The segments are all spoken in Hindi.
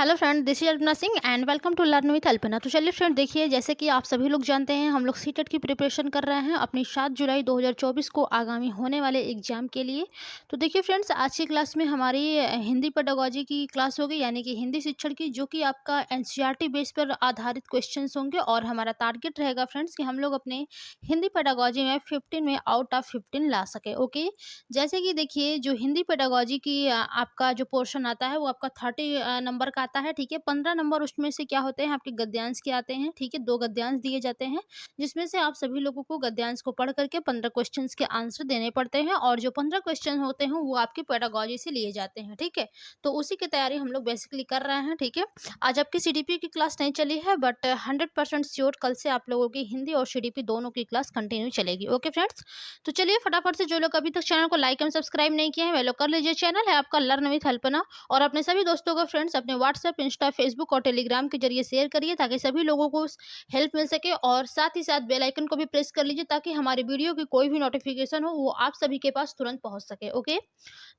Hello friend, this is Alpana Singh and welcome to learn with Alpana. तो चलिए फ्रेंड, देखिए जैसे कि आप सभी लोग जानते हैं, हम लोग सीटेट की प्रिपरेशन कर रहे हैं अपनी 7 जुलाई 2024 को आगामी होने वाले एग्जाम के लिए। तो देखिए फ्रेंड्स, आज की क्लास में हमारी हिंदी पेडागोजी की क्लास होगी, यानी कि हिंदी शिक्षण की, जो कि आपका एनसीईआरटी बेस पर आधारित क्वेश्चंस होंगे। और हमारा टारगेट रहेगा फ्रेंड्स कि हम लोग अपने हिंदी पेडागोजी में 15 में आउट ऑफ 15 ला सके। ओके, जैसे कि देखिए जो हिंदी पेडागोजी की आपका जो पोर्शन आता है वो आपका 30 नंबर का आता है। ठीक है, 15 नंबर उसमें से क्या होते हैं, आपके गद्यांश के आते हैं। ठीक है, 2 गद्यांश दिए जाते हैं, जिसमें से आप सभी लोगों को गद्यांश को पढ़ करके 15 क्वेश्चंस के आंसर देने पड़ते हैं। और जो 15 क्वेश्चन होते हैं वो आपकी पेडागोजी से लिए जाते हैं। ठीक है, तो उसी की तैयारी हम लोग बेसिकली कर रहे हैं। ठीक है, आज आपकी सीडीपी की क्लास नहीं चली है, बट 100% श्योर कल से आप लोगों की हिंदी और सीडीपी दोनों की क्लास कंटिन्यू चलेगी। ओके फ्रेंड्स, तो चलिए फटाफट से जो लोग अभी तक चैनल को लाइक एंड सब्सक्राइब नहीं किए हैं वे लोग कर लीजिए। चैनल है आपका लर्न विथ अल्पना, और अपने सभी दोस्तों को फ्रेंड्स अपने व्हाट्सएप, इंस्टा, फेसबुक और टेलीग्राम के जरिए शेयर करिए, ताकि सभी लोगों को हेल्प मिल सके। और साथ ही साथ बेल आइकन को भी प्रेस कर लीजिए, ताकि हमारी वीडियो की कोई भी नोटिफिकेशन हो वो आप सभी के पास तुरंत पहुंच सके। ओके,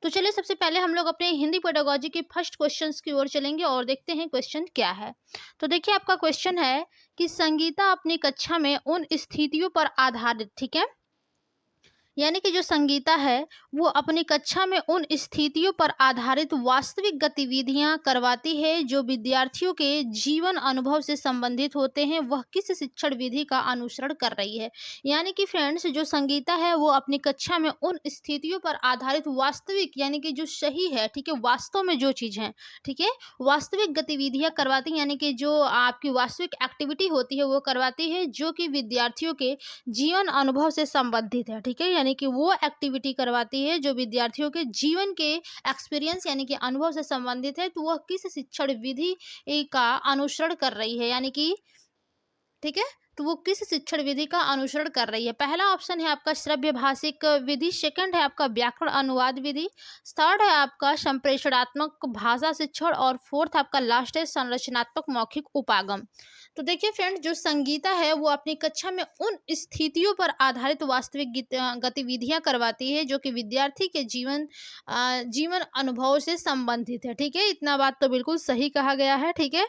तो चलिए सबसे पहले हम लोग अपने हिंदी पेडागोजी के फर्स्ट क्वेश्चन की ओर चलेंगे और देखते हैं क्वेश्चन क्या है। तो देखिए आपका क्वेश्चन है कि संगीता अपनी कक्षा में उन स्थितियों पर आधारित, ठीक है, यानी कि जो संगीता है वो अपनी कक्षा में उन स्थितियों पर आधारित वास्तविक गतिविधियां करवाती है जो विद्यार्थियों के जीवन अनुभव से संबंधित होते हैं। वह किस शिक्षण विधि का अनुसरण कर रही है? यानी कि फ्रेंड्स, जो संगीता है वो अपनी कक्षा में उन स्थितियों पर आधारित वास्तविक, यानी कि जो सही है, ठीक है, वास्तव में जो चीज है, ठीक है, वास्तविक गतिविधियां करवाती है, यानी कि जो आपकी वास्तविक एक्टिविटी होती है वो करवाती है जो कि विद्यार्थियों के जीवन अनुभव से संबंधित है। ठीक है, यानी कि वो एक्टिविटी करवाती है जो विद्यार्थियों के जीवन के एक्सपीरियंस, यानी कि अनुभव से संबंधित है। तो वह किस शिक्षण विधि का अनुसरण कर रही है, यानी कि, ठीक है, तो वो किस शिक्षण विधि का अनुसरण कर रही है? पहला ऑप्शन है आपका श्रव्य भाषिक विधि, सेकंड है आपका व्याकरण अनुवाद विधि, थर्ड है आपका संप्रेषणात्मक भाषा शिक्षण, और फोर्थ आपका लास्ट है संरचनात्मक मौखिक उपागम। तो देखिए फ्रेंड, जो संगीता है वो अपनी कक्षा में उन स्थितियों पर आधारित वास्तविक गतिविधियां करवाती है जो कि विद्यार्थी के जीवन अनुभव से संबंधित है। ठीक है, इतना बात तो बिल्कुल सही कहा गया है। ठीक है,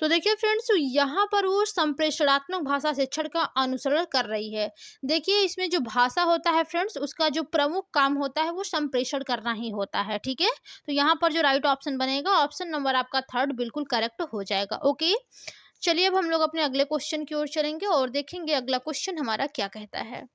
तो देखिए फ्रेंड्स, यहाँ पर वो संप्रेषणात्मक भाषा शिक्षण का अनुसरण कर रही है। देखिए इसमें जो भाषा होता है फ्रेंड्स, उसका जो प्रमुख काम होता है वो संप्रेषण करना ही होता है। ठीक है, तो यहाँ पर जो राइट ऑप्शन बनेगा, ऑप्शन नंबर आपका थर्ड बिल्कुल करेक्ट हो जाएगा। ओके, चलिए अब हम लोग अपने अगले क्वेश्चन की ओर चलेंगे और देखेंगे अगला क्वेश्चन हमारा क्या कहता है।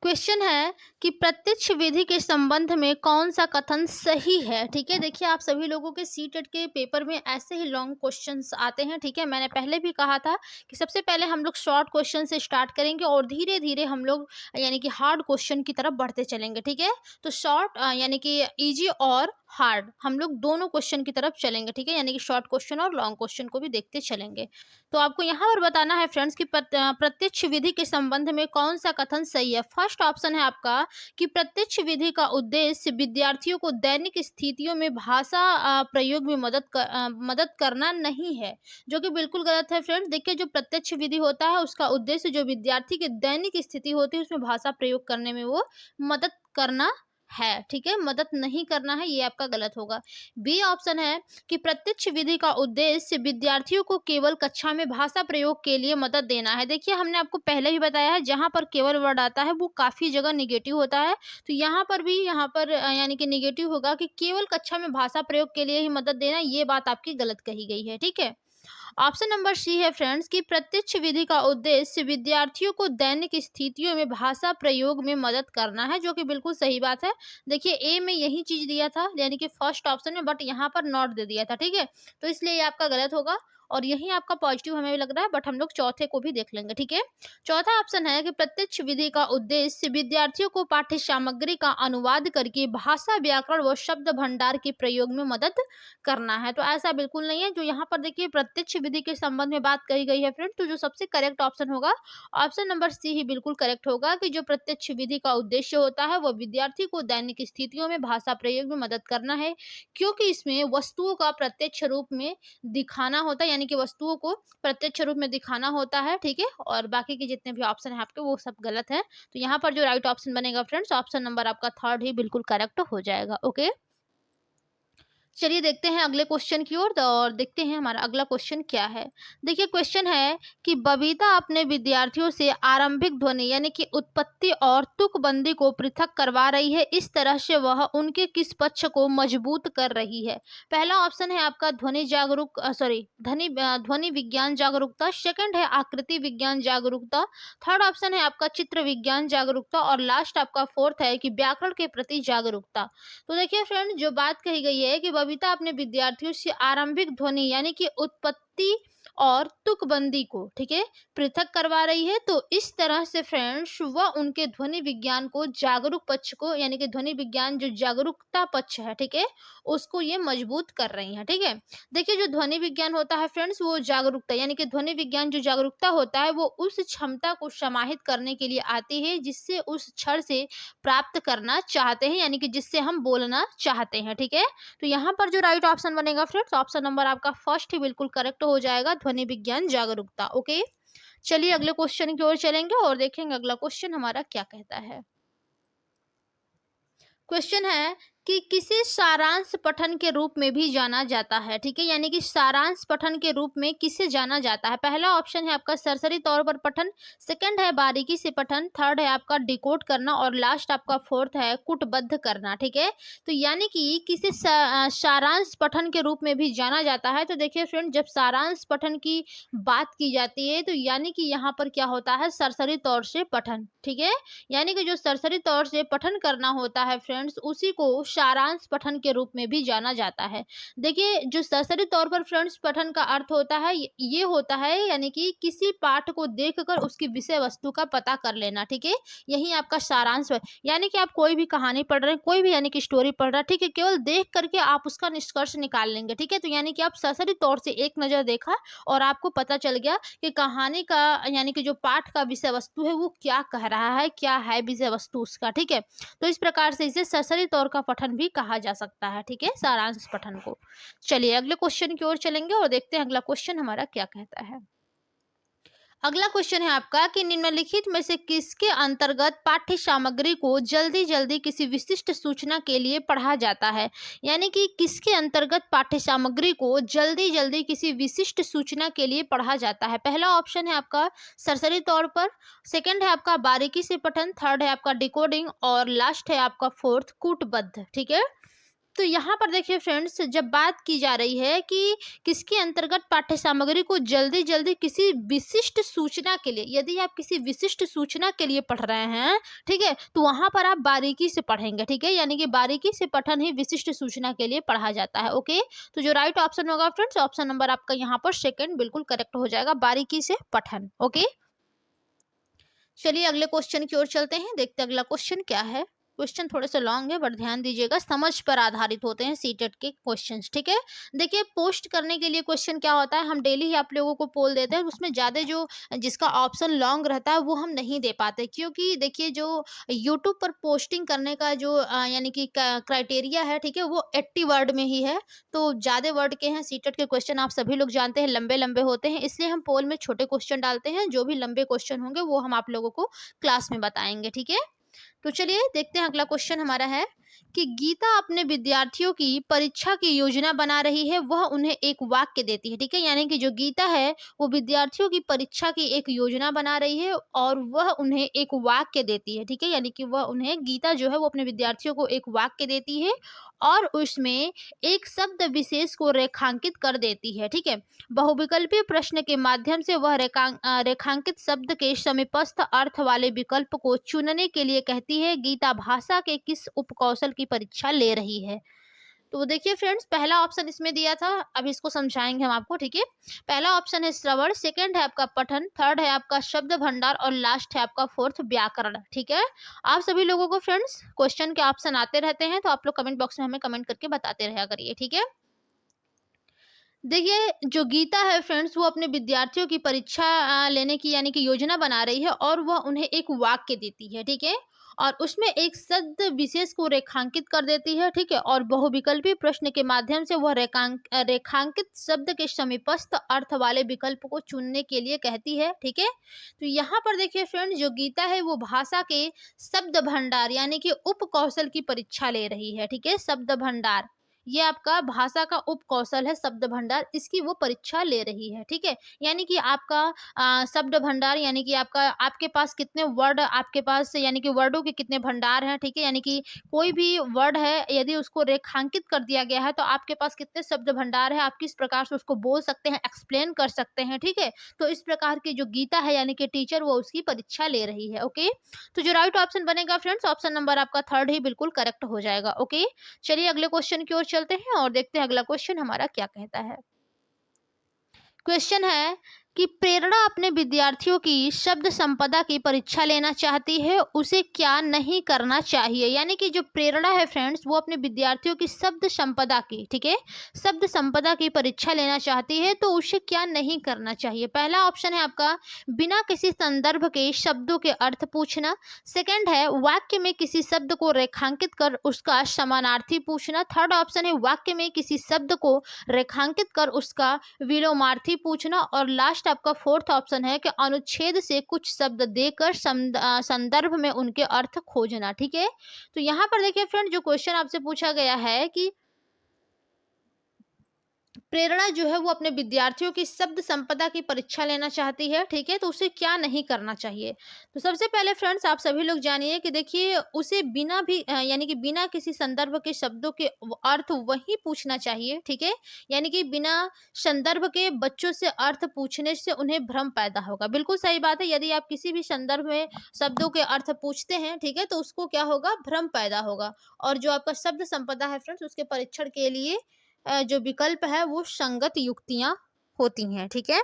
क्वेश्चन है कि प्रत्यक्ष विधि के संबंध में कौन सा कथन सही है? ठीक है, देखिए आप सभी लोगों के सीटेट के पेपर में ऐसे ही लॉन्ग क्वेश्चंस आते हैं। ठीक है, मैंने पहले भी कहा था कि सबसे पहले हम लोग शॉर्ट क्वेश्चन से स्टार्ट करेंगे और धीरे धीरे हम लोग यानी कि हार्ड क्वेश्चन की तरफ बढ़ते चलेंगे। ठीक है, तो शॉर्ट यानी कि इजी और हार्ड हम लोग दोनों क्वेश्चन की तरफ चलेंगे। ठीक है, यानी कि शॉर्ट क्वेश्चन और लॉन्ग क्वेश्चन को भी देखते चलेंगे। तो आपको यहाँ पर बताना है फ्रेंड्स कि प्रत्यक्ष विधि के संबंध में कौन सा कथन सही है। फर्स्ट ऑप्शन है आपका कि प्रत्यक्ष विधि का उद्देश्य विद्यार्थियों को दैनिक स्थितियों में भाषा प्रयोग में मदद करना नहीं है, जो कि बिल्कुल गलत है फ्रेंड्स। देखिए जो प्रत्यक्ष विधि होता है उसका उद्देश्य जो विद्यार्थी की दैनिक स्थिति होती है उसमें भाषा प्रयोग करने में वो मदद करना है। ठीक है, मदद नहीं करना है, ये आपका गलत होगा। बी ऑप्शन है कि प्रत्यक्ष विधि का उद्देश्य विद्यार्थियों को केवल कक्षा में भाषा प्रयोग के लिए मदद देना है। देखिए हमने आपको पहले ही बताया है, जहां पर केवल वर्ड आता है वो काफी जगह निगेटिव होता है। तो यहाँ पर भी यानी कि निगेटिव होगा कि केवल कक्षा में भाषा प्रयोग के लिए ही मदद देना, ये बात आपकी गलत कही गई है। ठीक है, ऑप्शन नंबर सी है फ्रेंड्स कि प्रत्यक्ष विधि का उद्देश्य विद्यार्थियों को दैनिक स्थितियों में भाषा प्रयोग में मदद करना है, जो कि बिल्कुल सही बात है। देखिए ए में यही चीज दिया था, यानी कि फर्स्ट ऑप्शन में, बट यहाँ पर नॉट दे दिया था। ठीक है, तो इसलिए ये आपका गलत होगा और यही आपका पॉजिटिव हमें भी लग रहा है, बट हम लोग चौथे को भी देख लेंगे। ठीक है, चौथा ऑप्शन है कि प्रत्यक्ष विधि का उद्देश्य विद्यार्थियों को पाठ्य सामग्री का अनुवाद करके भाषा, व्याकरण व शब्द भंडार के प्रयोग में मदद करना है। तो ऐसा बिल्कुल नहीं है। जो यहाँ पर देखिए प्रत्यक्ष विधि के संबंध में बात कही गई है फ्रेंड, तो जो सबसे करेक्ट ऑप्शन होगा ऑप्शन नंबर सी ही बिल्कुल करेक्ट होगा कि जो प्रत्यक्ष विधि का उद्देश्य होता है वह विद्यार्थी को दैनिक स्थितियों में भाषा प्रयोग में मदद करना है, क्योंकि इसमें वस्तुओं का प्रत्यक्ष रूप में दिखाना होता है, यानी कि वस्तुओं को प्रत्यक्ष रूप में दिखाना होता है, ठीक है। और बाकी के जितने भी ऑप्शन है आपके वो सब गलत है। तो यहाँ पर जो राइट ऑप्शन बनेगा फ्रेंड्स, ऑप्शन नंबर आपका थर्ड ही बिल्कुल करेक्ट हो जाएगा। ओके, चलिए देखते हैं अगले क्वेश्चन की ओर, और देखते हैं हमारा अगला क्वेश्चन क्या है। देखिए क्वेश्चन है कि बबीता अपने विद्यार्थियों से आरंभिक ध्वनि यानी कि उत्पत्ति और तुकबंदी को पृथक करवा रही है, इस तरह से वह उनके किस पक्ष को मजबूत कर रही है। पहला ऑप्शन है आपका ध्वनि जागरूक ध्वनि विज्ञान जागरूकता, सेकंड है आकृति विज्ञान जागरूकता, थर्ड ऑप्शन है आपका चित्र विज्ञान जागरूकता, और लास्ट आपका फोर्थ है कि व्याकरण के प्रति जागरूकता। तो देखिए फ्रेंड, जो बात कही गई है कि बबीता अपने विद्यार्थियों से आरंभिक ध्वनि यानी कि उत्पत्ति और तुकबंदी को, ठीक है, पृथक करवा रही है, तो इस तरह से फ्रेंड्स वह उनके ध्वनि विज्ञान को जागरूक पक्ष को यानी कि ध्वनि विज्ञान जो जागरूकता पक्ष है, ठीक है, उसको ये मजबूत कर रही है, ठीक है। देखिए जो ध्वनि विज्ञान होता है फ्रेंड्स, वो जागरूकता यानी कि ध्वनि विज्ञान जो जागरूकता होता है वो उस क्षमता को समाहित करने के लिए आती है जिससे उस क्षण से प्राप्त करना चाहते हैं, यानी कि जिससे हम बोलना चाहते हैं, ठीक है। तो यहाँ पर जो राइट ऑप्शन बनेगा फ्रेंड्स, ऑप्शन नंबर आपका फर्स्ट ही बिल्कुल करेक्ट हो जाएगा, ध्वनि विज्ञान जागरूकता। ओके, चलिए अगले क्वेश्चन की ओर चलेंगे और देखेंगे अगला क्वेश्चन हमारा क्या कहता है। क्वेश्चन है कि किसे सारांश पठन के रूप में भी जाना जाता है, ठीक है, यानी कि सारांश पठन के रूप में किसे जाना जाता है। पहला ऑप्शन है आपका सरसरी तौर पर पठन, सेकंड है बारीकी से पठन, थर्ड है आपका डिकोड करना, और लास्ट आपका फोर्थ है कूटबद्ध करना, ठीक है। तो यानी कि किसे सारांश पठन के रूप में भी जाना जाता है। तो देखिए फ्रेंड, जब सारांश पठन की बात की जाती है तो यानी कि यहाँ पर क्या होता है, सरसरी तौर से पठन, ठीक है, यानी कि जो सरसरी तौर से पठन करना होता है फ्रेंड्स, उसी को सारांश पठन के रूप में भी जाना जाता है। देखिए जो सरसरी तौर पर फ्रेंड्स पठन का अर्थ होता है, ये होता है यानी कि किसी पाठ को देखकर उसकी विषय वस्तु का पता कर लेना, ठीक है, यही आपका सारांश है। यानी कि आप कोई भी कहानी पढ़ रहे हैं, कोई भी यानी कि स्टोरी पढ़ रहा है, ठीक है, केवल देख करके आप उसका निष्कर्ष निकाल लेंगे, ठीक है। तो यानी कि आप सरसरी तौर से एक नजर देखा और आपको पता चल गया कि कहानी का यानी कि जो पाठ का विषय वस्तु है वो क्या कह रहा है, क्या है विषय वस्तु उसका, ठीक है। तो इस प्रकार से इसे सरसरी तौर का पठन भी कहा जा सकता है, ठीक है, सारांश पठन को। चलिए अगले क्वेश्चन की ओर चलेंगे और देखते हैं अगला क्वेश्चन हमारा क्या कहता है। अगला क्वेश्चन है आपका कि निम्नलिखित में से किसके अंतर्गत पाठ्य सामग्री को जल्दी जल्दी किसी विशिष्ट सूचना के लिए पढ़ा जाता है, यानी कि किसके अंतर्गत पाठ्य सामग्री को जल्दी जल्दी किसी विशिष्ट सूचना के लिए पढ़ा जाता है। पहला ऑप्शन है आपका सरसरी तौर पर, सेकंड है आपका बारीकी से पठन, थर्ड है आपका डिकोडिंग, और लास्ट है आपका फोर्थ कूटबद्ध, ठीक है। तो यहाँ पर देखिए फ्रेंड्स, जब बात की जा रही है कि किसके अंतर्गत पाठ्य सामग्री को जल्दी जल्दी किसी विशिष्ट सूचना के लिए, यदि आप किसी विशिष्ट सूचना के लिए पढ़ रहे हैं, ठीक है, तो वहां पर आप बारीकी से पढ़ेंगे, ठीक है, यानी कि बारीकी से पठन ही विशिष्ट सूचना के लिए पढ़ा जाता है। ओके, तो जो राइट ऑप्शन होगा फ्रेंड्स, ऑप्शन नंबर आपका यहाँ पर सेकेंड बिल्कुल करेक्ट हो जाएगा, बारीकी से पठन। ओके, चलिए अगले क्वेश्चन की ओर चलते हैं, देखते हैं अगला क्वेश्चन क्या है। क्वेश्चन थोड़े से लॉन्ग है बट ध्यान दीजिएगा, समझ पर आधारित होते हैं सीटेट के क्वेश्चंस, ठीक है। देखिए पोस्ट करने के लिए क्वेश्चन क्या होता है, हम डेली ही आप लोगों को पोल देते हैं, उसमें ज़्यादा जो जिसका ऑप्शन लॉन्ग रहता है वो हम नहीं दे पाते, क्योंकि देखिए जो यूट्यूब पर पोस्टिंग करने का जो यानी कि क्राइटेरिया है, ठीक है, वो 80 वर्ड में ही है। तो ज़्यादा वर्ड के हैं, सीटेट के क्वेश्चन आप सभी लोग जानते हैं लंबे लंबे होते हैं, इसलिए हम पोल में छोटे क्वेश्चन डालते हैं, जो भी लंबे क्वेश्चन होंगे वो हम आप लोगों को क्लास में बताएंगे, ठीक है। तो चलिए देखते हैं अगला क्वेश्चन हमारा है कि गीता अपने विद्यार्थियों की परीक्षा की योजना बना रही है, वह उन्हें एक वाक्य देती है, ठीक है, यानी कि जो गीता है वो विद्यार्थियों की परीक्षा की एक योजना बना रही है और वह उन्हें एक वाक्य देती है, ठीक है, यानी कि वह उन्हें गीता जो है वो अपने विद्यार्थियों को एक वाक्य देती है और उसमें एक शब्द विशेष को रेखांकित कर देती है, ठीक है। बहुविकल्पीय प्रश्न के माध्यम से वह रेखांकित शब्द के समीपस्थ अर्थ वाले विकल्प को चुनने के लिए कहती है, गीता भाषा के किस उपकौशल की परीक्षा ले रही है। तो देखिए फ्रेंड्स, पहला ऑप्शन इसमें दिया था, अब इसको समझाएंगे हम आपको, ठीक है। पहला ऑप्शन है श्रवण, सेकंड है आपका पठन, थर्ड है आपका शब्द भंडार, और लास्ट है आपका फोर्थ व्याकरण, ठीक है। आप सभी लोगों को फ्रेंड्स क्वेश्चन के ऑप्शन आते रहते हैं, तो आप लोग कमेंट बॉक्स में हमें कमेंट करके बताते रहा करिए, ठीक है। देखिए जो गीता है फ्रेंड्स वो अपने विद्यार्थियों की परीक्षा लेने की यानी कि योजना बना रही है और वह उन्हें एक वाक्य देती है, ठीक है, और उसमें एक शब्द विशेष को रेखांकित कर देती है, ठीक है, और बहुविकल्पी प्रश्न के माध्यम से वह रेखांकित शब्द के समीपस्थ अर्थ वाले विकल्प को चुनने के लिए कहती है, ठीक है। तो यहाँ पर देखिए फ्रेंड, जो गीता है वो भाषा के शब्द भंडार यानी कि उप कौशल की परीक्षा ले रही है, ठीक है। शब्द भंडार, ये आपका भाषा का उप कौशल है, शब्द भंडार, इसकी वो परीक्षा ले रही है, ठीक है। यानी कि आपका शब्द भंडार यानी कि आपका, आपके पास कितने वर्ड, आपके पास यानी कि वर्डों के कितने भंडार हैं, ठीक है। यानी कि कोई भी वर्ड है यदि उसको रेखांकित कर दिया गया है तो आपके पास कितने शब्द भंडार है, आप किस प्रकार से उसको बोल सकते हैं, एक्सप्लेन कर सकते हैं, ठीक है। तो इस प्रकार की जो गीता है यानी कि टीचर, वो उसकी परीक्षा ले रही है, ओके। तो जो राइट ऑप्शन बनेगा फ्रेंड्स, ऑप्शन नंबर आपका थर्ड ही बिल्कुल करेक्ट हो जाएगा, ओके। चलिए अगले क्वेश्चन की ओर चलते हैं और देखते हैं अगला क्वेश्चन हमारा क्या कहता है। क्वेश्चन है कि प्रेरणा अपने विद्यार्थियों की शब्द संपदा की परीक्षा लेना चाहती है, उसे क्या नहीं करना चाहिए। यानी कि जो प्रेरणा है फ्रेंड्स, वो अपने विद्यार्थियों की शब्द संपदा की, ठीक है, शब्द संपदा की परीक्षा लेना चाहती है, तो उसे क्या नहीं करना चाहिए। पहला ऑप्शन है आपका बिना किसी संदर्भ के शब्दों के अर्थ पूछना। सेकंड है वाक्य में किसी शब्द को रेखांकित कर उसका समानार्थी पूछना। थर्ड ऑप्शन है वाक्य में किसी शब्द को रेखांकित कर उसका विलोमार्थी पूछना। और लास्ट आपका फोर्थ ऑप्शन है कि अनुच्छेद से कुछ शब्द देकर संदर्भ में उनके अर्थ खोजना, ठीक है। तो यहाँ पर देखिए फ्रेंड, जो क्वेश्चन आपसे पूछा गया है कि प्रेरणा जो है वो अपने विद्यार्थियों की शब्द संपदा की परीक्षा लेना चाहती है, ठीक है, तो उसे क्या नहीं करना चाहिए। तो सबसे पहले फ्रेंड्स, आप सभी लोग जानिए कि देखिए उसे बिना भी यानी कि बिना किसी संदर्भ के शब्दों के अर्थ वही पूछना चाहिए, ठीक है। यानी कि बिना संदर्भ के बच्चों से अर्थ पूछने से उन्हें भ्रम पैदा होगा। बिल्कुल सही बात है, यदि आप किसी भी संदर्भ में शब्दों के अर्थ पूछते हैं, ठीक है, तो उसको क्या होगा, भ्रम पैदा होगा। और जो आपका शब्द संपदा है फ्रेंड्स, उसके परीक्षण के लिए जो विकल्प है वो संगत युक्तियां होती हैं, ठीक है।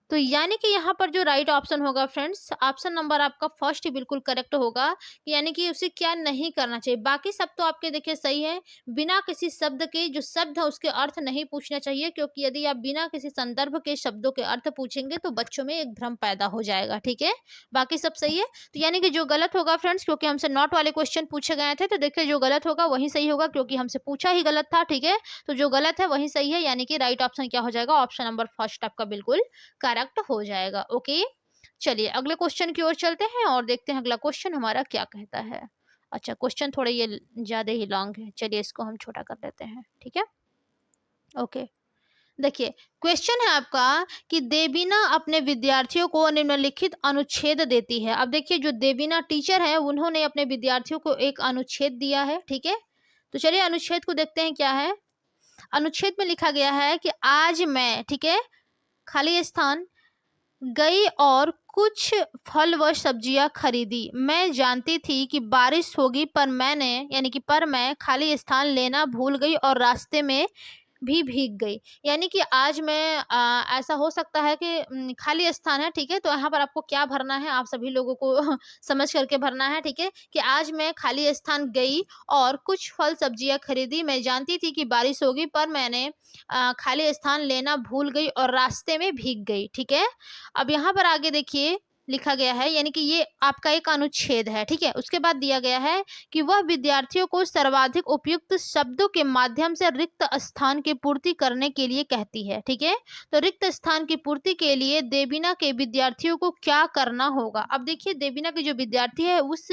तो यानी कि यहाँ पर जो राइट ऑप्शन होगा फ्रेंड्स, ऑप्शन नंबर आपका फर्स्ट ही बिल्कुल करेक्ट होगा कि यानी कि उसे क्या नहीं करना चाहिए। बाकी सब तो आपके देखिए सही है, बिना किसी शब्द के जो शब्द है उसके अर्थ नहीं पूछना चाहिए, क्योंकि यदि आप बिना किसी संदर्भ के शब्दों के अर्थ पूछेंगे तो बच्चों में एक भ्रम पैदा हो जाएगा, ठीक है। बाकी सब सही है। तो यानी कि जो गलत होगा फ्रेंड्स, क्योंकि हमसे नॉट वाले क्वेश्चन पूछे गए थे, तो देखिए जो गलत होगा वही सही होगा, क्योंकि हमसे पूछा ही गलत था, ठीक है। तो जो गलत है वही सही है, यानी कि राइट ऑप्शन क्या हो जाएगा, ऑप्शन नंबर फर्स्ट आपका बिल्कुल करेक्ट हो जाएगा, ओके। चलिए अगले क्वेश्चन की ओर चलते हैं और देखते हैं अगला क्वेश्चन हमारा क्या कहता है। अच्छा, क्वेश्चन थोड़ा ये ज्यादा ही लॉन्ग है, चलिए इसको हम छोटा कर देते हैं, ठीक है, ओके। देखिए क्वेश्चन है आपका कि देवीना अपने विद्यार्थियों को निम्नलिखित अनुच्छेद देती है। अब देखिए जो देवीना टीचर है उन्होंने अपने विद्यार्थियों को एक अनुच्छेद दिया है, ठीक है। तो चलिए अनुच्छेद को देखते हैं क्या है। अनुच्छेद में लिखा गया है कि आज मैं, ठीक है, खाली स्थान, गई और कुछ फल व सब्जियां खरीदी। मैं जानती थी कि बारिश होगी पर मैं खाली स्थान लेना भूल गई और रास्ते में भी भीग गई। यानी कि आज मैं ऐसा हो सकता है कि खाली स्थान है, ठीक है, तो यहाँ पर आपको क्या भरना है, आप सभी लोगों को समझ करके भरना है, ठीक है, कि आज मैं खाली स्थान गई और कुछ फल सब्जियां खरीदी। मैं जानती थी कि बारिश होगी पर मैंने खाली स्थान लेना भूल गई और रास्ते में भीग गई, ठीक है। अब यहाँ पर आगे देखिए लिखा गया है, यानी कि ये आपका एक अनुच्छेद है, ठीक है। उसके बाद दिया गया है कि वह विद्यार्थियों को सर्वाधिक उपयुक्त शब्दों के माध्यम से रिक्त स्थान की पूर्ति करने के लिए कहती है, ठीक है। तो रिक्त स्थान की पूर्ति के लिए देवीना के विद्यार्थियों को क्या करना होगा। अब देखिए देवीना के जो विद्यार्थी है उस,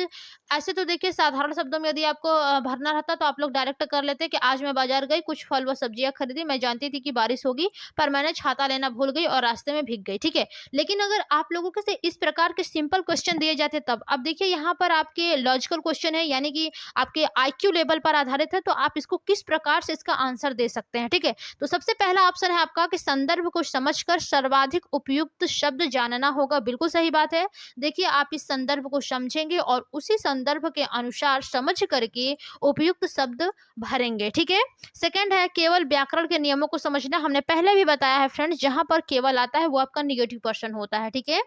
ऐसे तो देखिए साधारण शब्दों में यदि आपको भरना रहता तो आप लोग डायरेक्ट कर लेते कि आज मैं बाजार गई, कुछ फल व सब्जियां खरीदी, मैं जानती थी कि बारिश होगी पर मैंने छाता लेना भूल गई और रास्ते में भीग गई, ठीक है। लेकिन अगर आप लोगों के से इस प्रकार के सिंपल क्वेश्चन दिए जाते तब, अब देखिए यहाँ पर आपके लॉजिकल क्वेश्चन है, यानी कि आपके आईक्यू लेवल पर आधारित है, तो आप इसको किस प्रकार से इसका आंसर दे सकते हैं, ठीक है। तो सबसे पहला ऑप्शन है आपका कि संदर्भ को समझकर सर्वाधिक उपयुक्त शब्द जानना होगा। बिल्कुल सही बात है। देखिए आप इस संदर्भ को समझेंगे और उसी संदर्भ के अनुसार समझ करके उपयुक्त शब्द भरेंगे, ठीक है। सेकंड है केवल व्याकरण के नियमों को समझना। हमने पहले भी बताया है फ्रेंड्स, जहां पर केवल आता है वो आपका निगेटिव पर्सन होता है, ठीक है।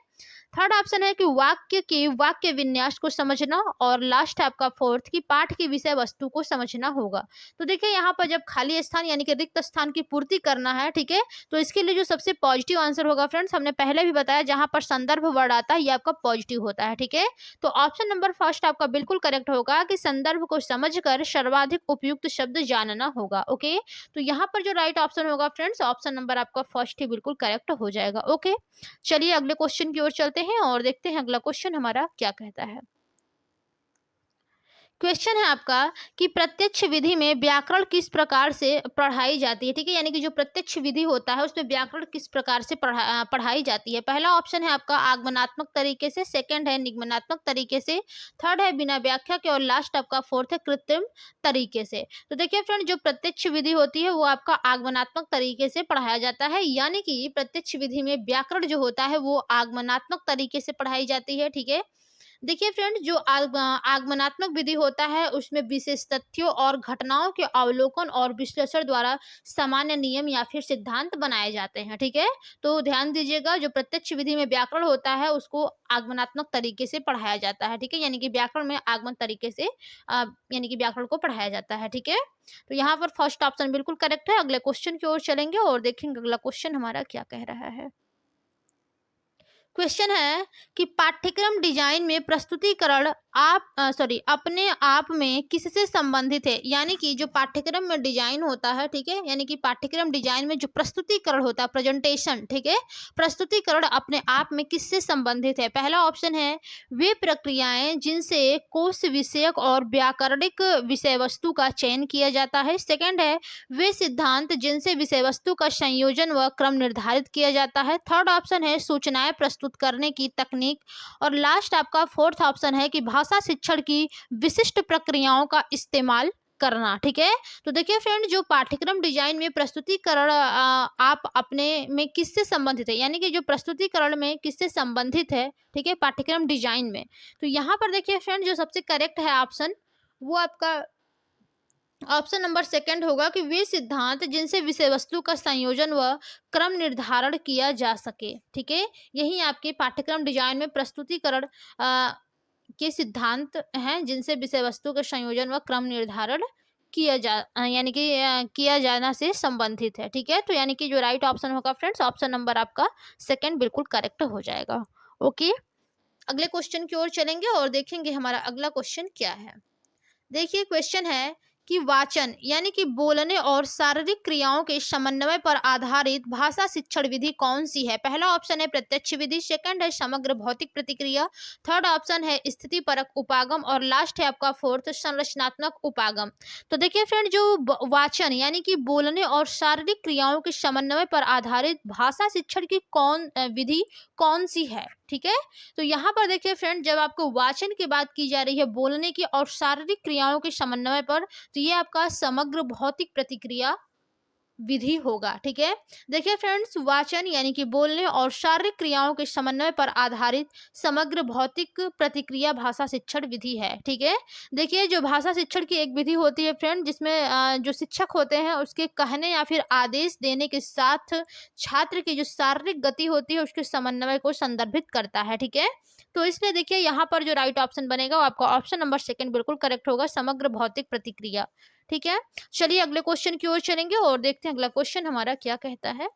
थर्ड ऑप्शन है कि वाक्य के वाक्य विन्यास को समझना, और लास्ट है आपका फोर्थ की पाठ की विषय वस्तु को समझना होगा। तो देखिए यहाँ पर जब खाली स्थान यानी कि रिक्त स्थान की पूर्ति करना है, ठीक है, तो इसके लिए जो सबसे पॉजिटिव आंसर होगा फ्रेंड्स, हमने पहले भी बताया, जहां पर संदर्भ वर्ड आता है ये आपका पॉजिटिव होता है, ठीक है। तो ऑप्शन नंबर फर्स्ट आपका बिल्कुल करेक्ट होगा कि संदर्भ को समझकर सर्वाधिक उपयुक्त शब्द जानना होगा। ओके, तो यहाँ पर जो राइट ऑप्शन होगा फ्रेंड्स, ऑप्शन नंबर आपका फर्स्ट ही बिल्कुल करेक्ट हो जाएगा। ओके, चलिए अगले क्वेश्चन की ओर चलते हैं और देखते हैं अगला क्वेश्चन हमारा क्या कहता है। क्वेश्चन है आपका कि प्रत्यक्ष विधि में व्याकरण किस प्रकार से पढ़ाई जाती है, ठीक है, यानी कि जो प्रत्यक्ष विधि होता है उसमें व्याकरण किस प्रकार से पढ़ाई जाती है। पहला ऑप्शन है आपका आगमनात्मक तरीके से, सेकंड है निगमनात्मक तरीके से, थर्ड है बिना व्याख्या के, और लास्ट आपका फोर्थ है कृत्रिम तरीके से। तो देखिए फ्रेंड, जो प्रत्यक्ष विधि होती है वो आपका आगमनात्मक तरीके से पढ़ाया जाता है, यानी कि प्रत्यक्ष विधि में व्याकरण जो होता है वो आगमनात्मक तरीके से पढ़ाई जाती है, ठीक है। देखिए फ्रेंड, जो आगमनात्मक विधि होता है उसमें विशेष तथ्यों और घटनाओं के अवलोकन और विश्लेषण द्वारा सामान्य नियम या फिर सिद्धांत बनाए जाते हैं, ठीक है। तो ध्यान दीजिएगा, जो प्रत्यक्ष विधि में व्याकरण होता है उसको आगमनात्मक तरीके से पढ़ाया जाता है, ठीक है, यानी कि व्याकरण में आगमन तरीके से यानी कि व्याकरण को पढ़ाया जाता है, ठीक है। तो यहाँ पर फर्स्ट ऑप्शन बिल्कुल करेक्ट है। अगले क्वेश्चन की ओर चलेंगे और देखेंगे अगला क्वेश्चन हमारा क्या कह रहा है। क्वेश्चन है कि पाठ्यक्रम डिजाइन में प्रस्तुतिकरण अपने आप में किससे संबंधित है, यानी कि जो पाठ्यक्रम में डिजाइन होता है, ठीक है, यानी कि पाठ्यक्रम डिजाइन में जो प्रस्तुतिकरण होता है, प्रेजेंटेशन, ठीक है, प्रस्तुतिकरण अपने आप में किससे संबंधित है। पहला ऑप्शन है वे प्रक्रियाएं जिनसे कोश विषयक और व्याकरणिक विषय वस्तु का चयन किया जाता है, सेकंड है वे सिद्धांत जिनसे विषय वस्तु का संयोजन व क्रम निर्धारित किया जाता है, थर्ड ऑप्शन है सूचनाएं प्रस्तुत करने की तकनीक, और लास्ट आपका फोर्थ ऑप्शन है कि भाषा शिक्षण की विशिष्ट प्रक्रियाओं का इस्तेमाल करना, ठीक है। तो देखिए फ्रेंड, जो पाठ्यक्रम डिजाइन में प्रस्तुतिकरण आप अपने में किससे संबंधित है, यानी कि जो प्रस्तुतिकरण में किससे संबंधित है, ठीक है, पाठ्यक्रम डिजाइन में। तो यहाँ पर देखिए फ्रेंड, जो सबसे करेक्ट है ऑप्शन, वो आपका ऑप्शन नंबर सेकंड होगा कि वे सिद्धांत जिनसे विषय वस्तु का संयोजन व क्रम निर्धारण किया जा सके, ठीक है। यही आपके पाठ्यक्रम डिजाइन में प्रस्तुतिकरण के सिद्धांत हैं जिनसे विषय वस्तु का संयोजन व क्रम निर्धारण यानी कि किया जाना से संबंधित है, ठीक है। तो यानी कि जो राइट ऑप्शन होगा फ्रेंड्स, ऑप्शन नंबर आपका सेकंड बिल्कुल करेक्ट हो जाएगा। ओके, अगले क्वेश्चन की ओर चलेंगे और देखेंगे हमारा अगला क्वेश्चन क्या है। देखिए क्वेश्चन है कि वाचन यानी कि बोलने और शारीरिक क्रियाओं के समन्वय पर आधारित भाषा शिक्षण विधि कौन सी है। पहला ऑप्शन है प्रत्यक्ष विधि, सेकंड है समग्र भौतिक प्रतिक्रिया, थर्ड ऑप्शन है स्थिति परक उपागम, और लास्ट है आपका फोर्थ संरचनात्मक उपागम। तो देखिए फ्रेंड, जो वाचन यानी कि बोलने और शारीरिक क्रियाओं के समन्वय पर आधारित भाषा शिक्षण की विधि कौन सी है, ठीक है। तो यहाँ पर देखिए फ्रेंड, जब आपको वाचन की बात की जा रही है बोलने की और शारीरिक क्रियाओं के समन्वय पर, तो ये आपका समग्र भौतिक प्रतिक्रिया विधि होगा, ठीक है। देखिए फ्रेंड्स, वाचन यानी कि बोलने और शारीरिक क्रियाओं के समन्वय पर आधारित समग्र भौतिक प्रतिक्रिया भाषा शिक्षण विधि है, ठीक है। देखिए, जो भाषा शिक्षण की एक विधि होती है फ्रेंड, जिसमें जो शिक्षक होते हैं उसके कहने या फिर आदेश देने के साथ छात्र की जो शारीरिक गति होती है उसके समन्वय को संदर्भित करता है, ठीक है। तो इसलिए देखिए यहाँ पर जो राइट ऑप्शन बनेगा वो आपका ऑप्शन नंबर सेकंड बिल्कुल करेक्ट होगा, समग्र भौतिक प्रतिक्रिया, ठीक है। चलिए अगले क्वेश्चन की ओर चलेंगे और देखते हैं अगला क्वेश्चन हमारा क्या कहता है।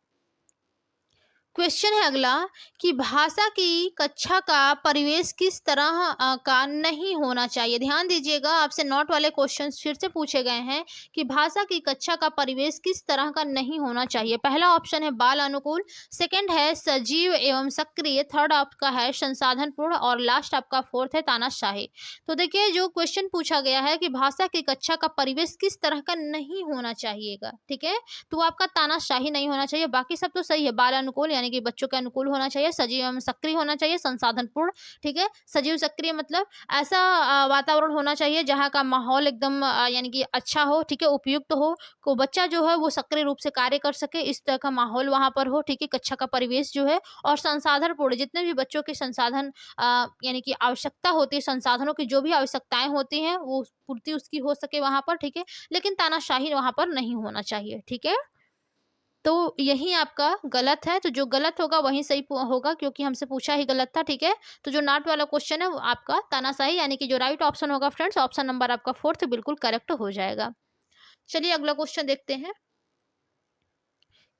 क्वेश्चन है अगला कि भाषा की कक्षा का परिवेश किस तरह का नहीं होना चाहिए। ध्यान दीजिएगा, आपसे नोट वाले क्वेश्चन फिर से पूछे गए हैं कि भाषा की कक्षा का परिवेश किस तरह का नहीं होना चाहिए। पहला ऑप्शन है बाल अनुकूल, सेकंड है सजीव एवं सक्रिय, थर्ड आपका है संसाधन पूर्ण, और लास्ट आपका फोर्थ है तानाशाही। तो देखिए, जो क्वेश्चन पूछा गया है कि भाषा की कक्षा का परिवेश किस तरह का नहीं होना चाहिएगा, ठीक है, तो आपका तानाशाही नहीं होना चाहिए, बाकी सब तो सही है। बाल अनुकूल यानी कि बच्चों के अनुकूल होना चाहिए, सजीव एवं सक्रिय होना चाहिए, संसाधन पूर्ण, ठीक है। सजीव सक्रिय मतलब ऐसा वातावरण होना चाहिए जहाँ का माहौल एकदम यानी कि अच्छा हो, ठीक है, उपयुक्त हो, को बच्चा जो है वो सक्रिय रूप से कार्य कर सके, इस तरह का माहौल वहाँ पर हो, ठीक है, कक्षा का परिवेश जो है, और संसाधन पूर्ण, जितने भी बच्चों के संसाधन यानी कि आवश्यकता होती है, संसाधनों की जो भी आवश्यकताएं होती हैं वो पूर्ति उसकी हो सके वहाँ पर, ठीक है, लेकिन तानाशाही वहाँ पर नहीं होना चाहिए, ठीक है। तो यही आपका गलत है, तो जो गलत होगा वही सही होगा, क्योंकि हमसे पूछा ही गलत था, ठीक है। तो जो नॉट वाला क्वेश्चन है वो आपका तानाशाही, यानी कि जो राइट ऑप्शन होगा फ्रेंड्स, ऑप्शन नंबर आपका फोर्थ बिल्कुल करेक्ट हो जाएगा। चलिए अगला क्वेश्चन देखते हैं।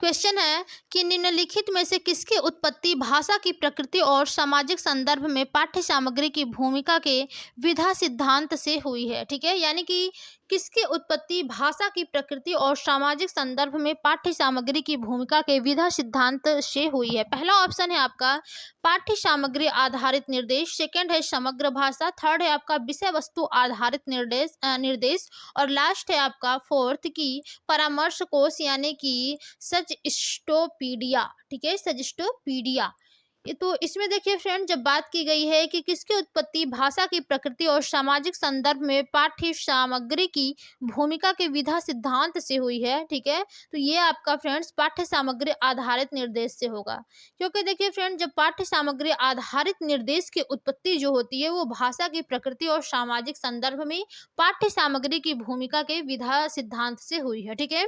क्वेश्चन है कि निम्नलिखित में से किसकी उत्पत्ति भाषा की प्रकृति और सामाजिक संदर्भ में पाठ्य सामग्री की भूमिका के विधा सिद्धांत से हुई है, ठीक है। यानी कि किसकी उत्पत्ति भाषा की प्रकृति और सामाजिक संदर्भ में पाठ्य सामग्री की भूमिका के विधा सिद्धांत से हुई है। पहला ऑप्शन है आपका पाठ्य सामग्री आधारित निर्देश, सेकंड है समग्र भाषा, थर्ड है आपका विषय वस्तु आधारित निर्देश और लास्ट है आपका फोर्थ की परामर्श कोश, यानी कि सजस्टोपीडिया, ठीक है, सजस्टोपीडिया। तो इसमें देखिए फ्रेंड, जब बात की गई है कि किसकी उत्पत्ति भाषा की प्रकृति और सामाजिक संदर्भ में पाठ्य सामग्री की भूमिका के विधा सिद्धांत से हुई है, ठीक है, तो ये आपका फ्रेंड्स पाठ्य सामग्री आधारित निर्देश से होगा। क्योंकि देखिए फ्रेंड, जब पाठ्य सामग्री आधारित निर्देश की उत्पत्ति जो होती है वो भाषा की प्रकृति और सामाजिक संदर्भ में पाठ्य सामग्री की भूमिका के विधा सिद्धांत से हुई है, ठीक है।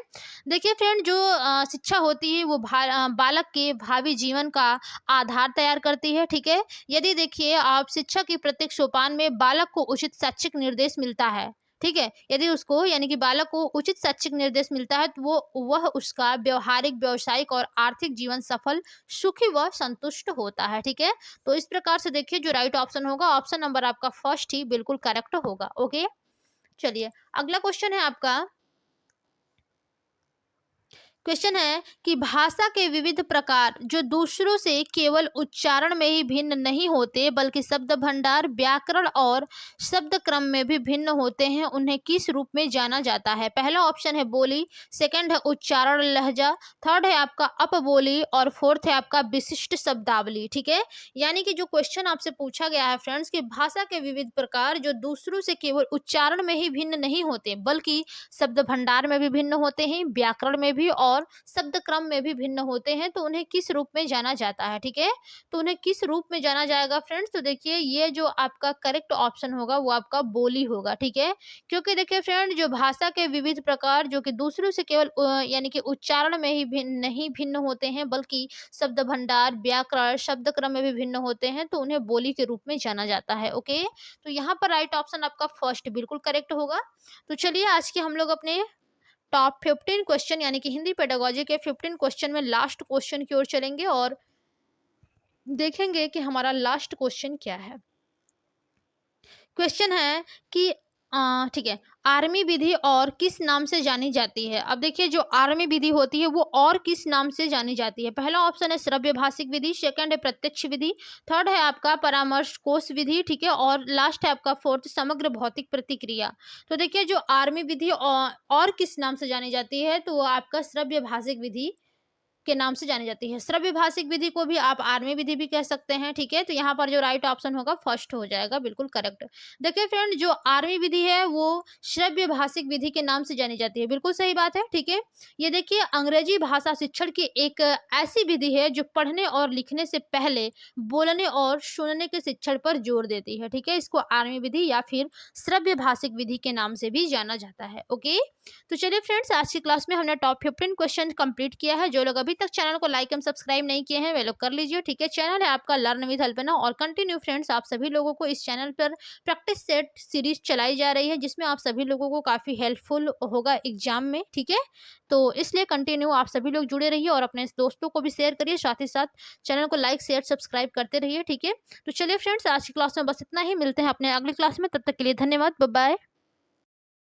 देखिए फ्रेंड, जो शिक्षा होती है वो बालक के भावी जीवन का आधार तैयार करती है, ठीक है। यदि देखिए आप शिक्षा की प्रत्येक सोपान में बालक को उचित शैक्षिक निर्देश मिलता है, ठीक है, यदि उसको यानी कि बालक को उचित शैक्षिक निर्देश मिलता है तो वह उसका व्यवहारिक, व्यावसायिक और आर्थिक जीवन सफल, सुखी व संतुष्ट होता है, ठीक है। तो इस प्रकार से देखिए जो राइट ऑप्शन होगा, ऑप्शन नंबर आपका फर्स्ट ही बिल्कुल करेक्ट होगा। ओके, चलिए अगला क्वेश्चन है आपका। क्वेश्चन है कि भाषा के विविध प्रकार जो दूसरों से केवल उच्चारण में ही भिन्न नहीं होते बल्कि शब्द भंडार, व्याकरण और शब्द क्रम में भी भिन्न होते हैं, उन्हें किस रूप में जाना जाता है। पहला ऑप्शन है बोली, सेकंड है उच्चारण लहजा, थर्ड है आपका अपबोली और फोर्थ है आपका विशिष्ट शब्दावली, ठीक है। यानी कि जो क्वेश्चन आपसे पूछा गया है फ्रेंड्स कि भाषा के विविध प्रकार जो दूसरों से केवल उच्चारण में ही भिन्न नहीं होते बल्कि शब्द भंडार में भी भिन्न होते हैं, व्याकरण में भी और शब्द क्रम में भी भिन्न होते हैं, तो उन्हें किस रूप में जाना जाता है, ठीक है। तो उन्हें किस रूप में जाना जाएगा फ्रेंड्स, तो देखिए ये जो आपका करेक्ट ऑप्शन होगा वो आपका बोली होगा, ठीक है। क्योंकि देखिए फ्रेंड, जो भाषा के विविध प्रकार जो कि दूसरों से केवल यानी कि उच्चारण में ही भिन्न होते हैं बल्कि शब्द भंडार, व्याकरण, शब्द क्रम में भी भिन्न होते हैं, तो उन्हें बोली के रूप में जाना जाता है। ओके, तो यहाँ पर राइट ऑप्शन आपका फर्स्ट बिल्कुल करेक्ट होगा। तो चलिए आज के हम लोग अपने टॉप 15 क्वेश्चन यानी कि हिंदी पेडागोजी के 15 क्वेश्चन में लास्ट क्वेश्चन की ओर चलेंगे और देखेंगे कि हमारा लास्ट क्वेश्चन क्या है। क्वेश्चन है कि ठीक है, आर्मी विधि और किस नाम से जानी जाती है। अब देखिए जो आर्मी विधि होती है वो और किस नाम से जानी जाती है। पहला ऑप्शन है श्रव्य भाषिक विधि, सेकंड है प्रत्यक्ष विधि, थर्ड है आपका परामर्श कोश विधि, ठीक है, और लास्ट है आपका फोर्थ समग्र भौतिक प्रतिक्रिया। तो देखिए जो आर्मी विधि और किस नाम से जानी जाती है, तो वो आपका श्रव्य भाषिक विधि के नाम से जानी जाती है। श्रव्य भाषिक विधि को भी आप आर्मी विधि भी कह सकते हैं, ठीक है। तो यहाँ पर जो राइट ऑप्शन होगा फर्स्ट हो जाएगा, बिल्कुल करेक्ट। देखिए फ्रेंड, जो आर्मी विधि है वो श्रव्य भाषिक विधि के नाम से जानी जाती है, बिल्कुल सही बात है, ठीक है। ये देखिए अंग्रेजी भाषा शिक्षण की एक ऐसी विधि है जो पढ़ने और लिखने से पहले बोलने और सुनने के शिक्षण पर जोर देती है, ठीक है। इसको आर्मी विधि या फिर श्रव्य भाषिक विधि के नाम से भी जाना जाता है। ओके, तो चलिए फ्रेंड्स, आज की क्लास में हमने टॉप 15 क्वेश्चन कंप्लीट किया है। जो लोग अभी तक चैनल को लाइक एंड सब्सक्राइब नहीं किए हैं वे लोग कर लीजिए, ठीक है। चैनल है आपका लर्न विद अल्पना और कंटिन्यू फ्रेंड्स आप सभी लोगों को इस चैनल पर प्रैक्टिस सेट सीरीज चलाई जा रही है जिसमें आप सभी लोगों को काफ़ी हेल्पफुल होगा एग्जाम में, ठीक है। तो इसलिए कंटिन्यू आप सभी लोग जुड़े रहिए और अपने दोस्तों को भी शेयर करिए, साथ ही साथ चैनल को लाइक शेयर सब्सक्राइब करते रहिए, ठीक है। तो चलिए फ्रेंड्स, आज की क्लास में बस इतना ही, मिलते हैं अपने अगली क्लास में, तब तक के लिए धन्यवाद, बाय बाय।